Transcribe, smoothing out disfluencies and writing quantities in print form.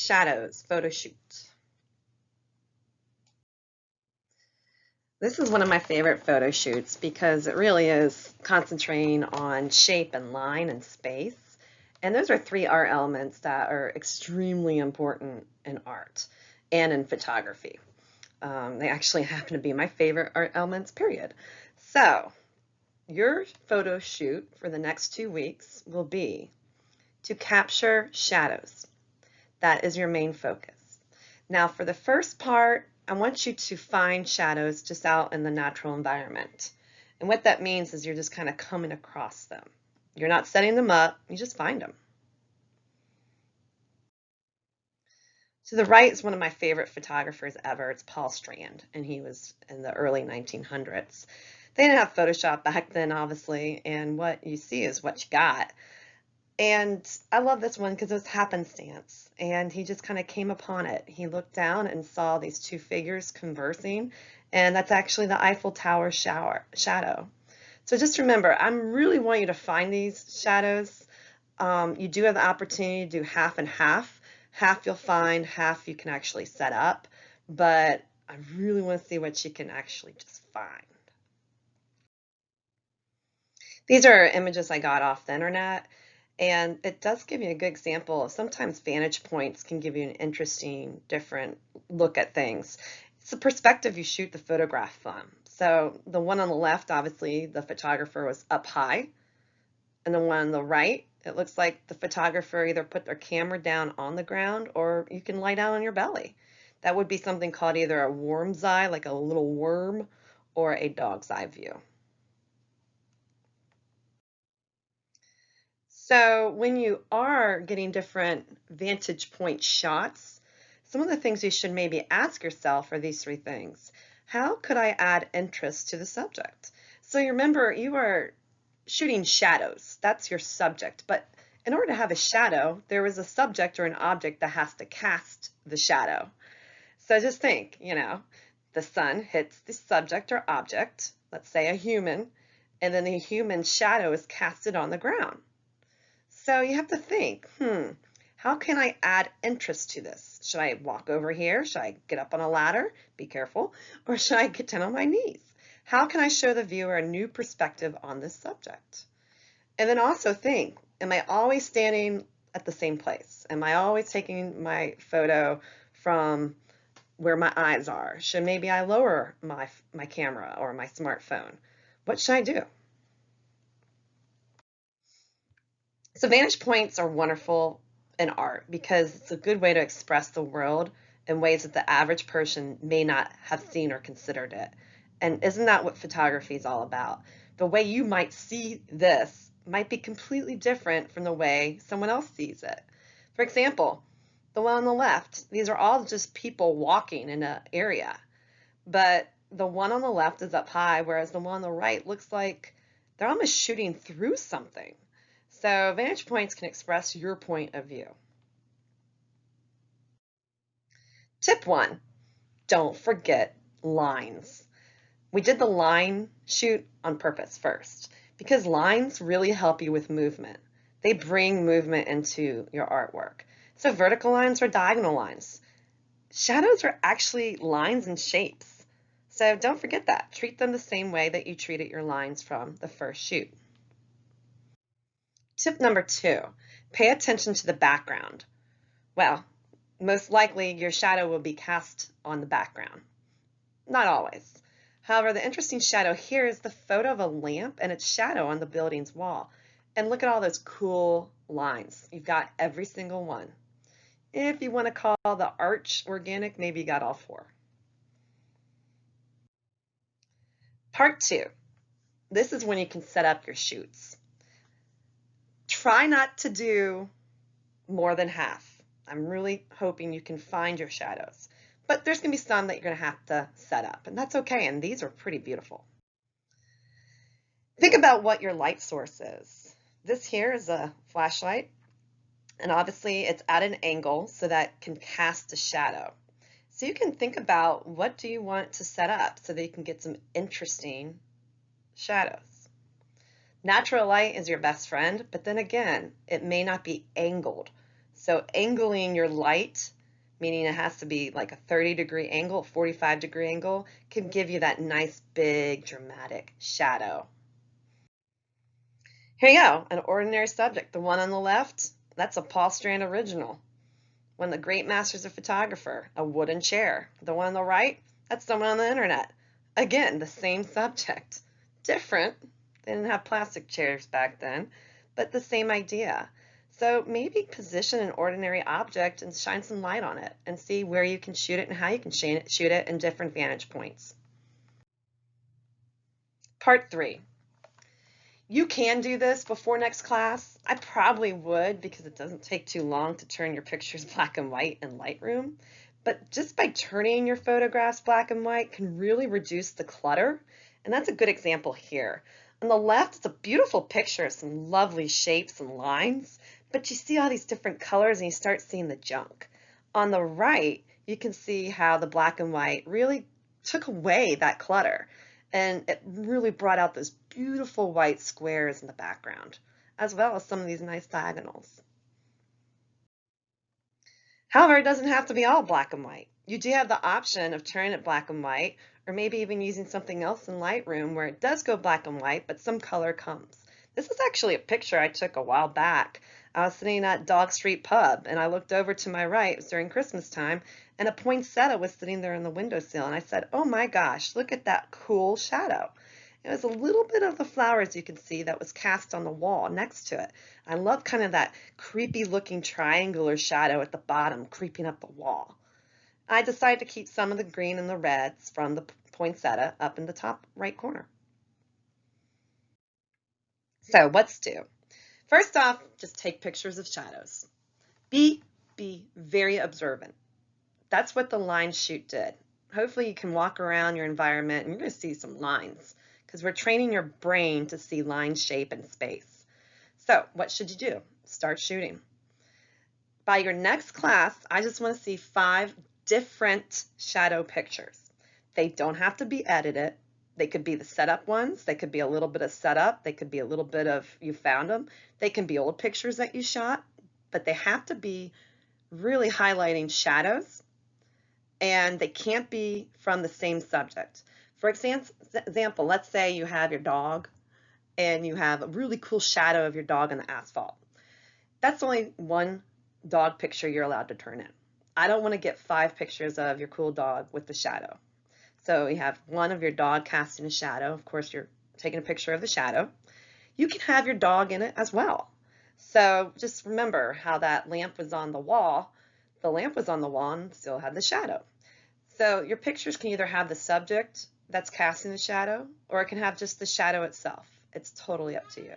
Shadows photo shoot. This is one of my favorite photo shoots because it really is concentrating on shape and line and space. And those are three art elements that are extremely important in art and in photography. They actually happen to be my favorite art elements, period. So, your photo shoot for the next 2 weeks will be to capture shadows. That is your main focus. Now, for the first part, I want you to find shadows just out in the natural environment. And what that means is you're just kind of coming across them. You're not setting them up, you just find them. To the right is one of my favorite photographers ever. It's Paul Strand, and he was in the early 1900s. They didn't have Photoshop back then, obviously, and what you see is what you got. And I love this one because it was happenstance, and he just kind of came upon it. He looked down and saw these two figures conversing, and that's actually the Eiffel Tower shadow. So just remember, I'm really want you to find these shadows. You do have the opportunity to do half and half. Half you'll find, half you can actually set up, but I really want to see what you can actually just find. These are images I got off the internet. And it does give you a good example. Sometimes vantage points can give you an interesting, different look at things. It's the perspective you shoot the photograph from. So the one on the left, obviously, the photographer was up high. And the one on the right, it looks like the photographer either put their camera down on the ground or you can lie down on your belly. That would be something called either a worm's eye, like a little worm, or a dog's eye view. So when you are getting different vantage point shots, some of the things you should maybe ask yourself are these three things. How could I add interest to the subject? So you remember you are shooting shadows. That's your subject. But in order to have a shadow, there is a subject or an object that has to cast the shadow. So just think, the sun hits the subject or object, let's say a human, and then the human's shadow is casted on the ground. So you have to think, how can I add interest to this? Should I walk over here? Should I get up on a ladder? Be careful. Or should I get down on my knees? How can I show the viewer a new perspective on this subject? And then also think, am I always standing at the same place? Am I always taking my photo from where my eyes are? Should maybe I lower my camera or my smartphone? What should I do? So vantage points are wonderful in art because it's a good way to express the world in ways that the average person may not have seen or considered it. And isn't that what photography is all about? The way you might see this might be completely different from the way someone else sees it. For example, the one on the left, these are all just people walking in an area. But the one on the left is up high, whereas the one on the right looks like they're almost shooting through something. So vantage points can express your point of view. Tip 1, don't forget lines. We did the line shoot on purpose first because lines really help you with movement. They bring movement into your artwork. So vertical lines or diagonal lines. Shadows are actually lines and shapes. So don't forget that. Treat them the same way that you treated your lines from the first shoot. Tip number 2, pay attention to the background. Well, most likely your shadow will be cast on the background. Not always. However, the interesting shadow here is the photo of a lamp and its shadow on the building's wall. And look at all those cool lines. You've got every single one. If you want to call the arch organic, maybe you got all 4. Part 2. This is when you can set up your shoots. Try not to do more than half. I'm really hoping you can find your shadows. But there's going to be some that you're going to have to set up, and that's okay, and these are pretty beautiful. Think about what your light source is. This here is a flashlight, and obviously it's at an angle so that it can cast a shadow. So you can think about what do you want to set up so that you can get some interesting shadows. Natural light is your best friend, but then again, it may not be angled. So angling your light, meaning it has to be like a 30-degree angle, 45-degree angle, can give you that nice, big, dramatic shadow. Here you go, an ordinary subject. The one on the left, that's a Paul Strand original. One of the great masters of photographer, a wooden chair. The one on the right, that's someone on the internet. Again, the same subject. Different. They didn't have plastic chairs back then, but the same idea. So maybe position an ordinary object and shine some light on it and see where you can shoot it and how you can shoot it in different vantage points. Part 3. You can do this before next class. I probably would because it doesn't take too long to turn your pictures black and white in Lightroom. But just by turning your photographs black and white can really reduce the clutter. And that's a good example here. On the left, it's a beautiful picture of some lovely shapes and lines, but you see all these different colors and you start seeing the junk. On the right, you can see how the black and white really took away that clutter. And it really brought out those beautiful white squares in the background, as well as some of these nice diagonals. However, it doesn't have to be all black and white. You do have the option of turning it black and white, or maybe even using something else in Lightroom where it does go black and white, but some color comes. This is actually a picture I took a while back. I was sitting at Dog Street Pub, and I looked over to my right, it was during Christmas time, and a poinsettia was sitting there on the windowsill, and I said, oh my gosh, look at that cool shadow. It was a little bit of the flowers you can see that was cast on the wall next to it. I love kind of that creepy looking triangular shadow at the bottom creeping up the wall. I decided to keep some of the green and the reds from the poinsettia up in the top right corner. So what's do? First off, just take pictures of shadows. Be very observant. That's what the line shoot did. Hopefully you can walk around your environment and you're going to see some lines because we're training your brain to see line, shape, and space. So what should you do? Start shooting. By your next class, I just want to see 5 different shadow pictures. They don't have to be edited. They could be the setup ones. They could be a little bit of setup. They could be a little bit of you found them. They can be old pictures that you shot, but they have to be really highlighting shadows, and they can't be from the same subject. For example, let's say you have your dog and you have a really cool shadow of your dog on the asphalt. That's only one dog picture you're allowed to turn in. I don't want to get 5 pictures of your cool dog with the shadow. So you have one of your dog casting a shadow. Of course, you're taking a picture of the shadow. You can have your dog in it as well. So just remember how that lamp was on the wall. The lamp was on the wall and still had the shadow. So your pictures can either have the subject that's casting the shadow, or it can have just the shadow itself. It's totally up to you.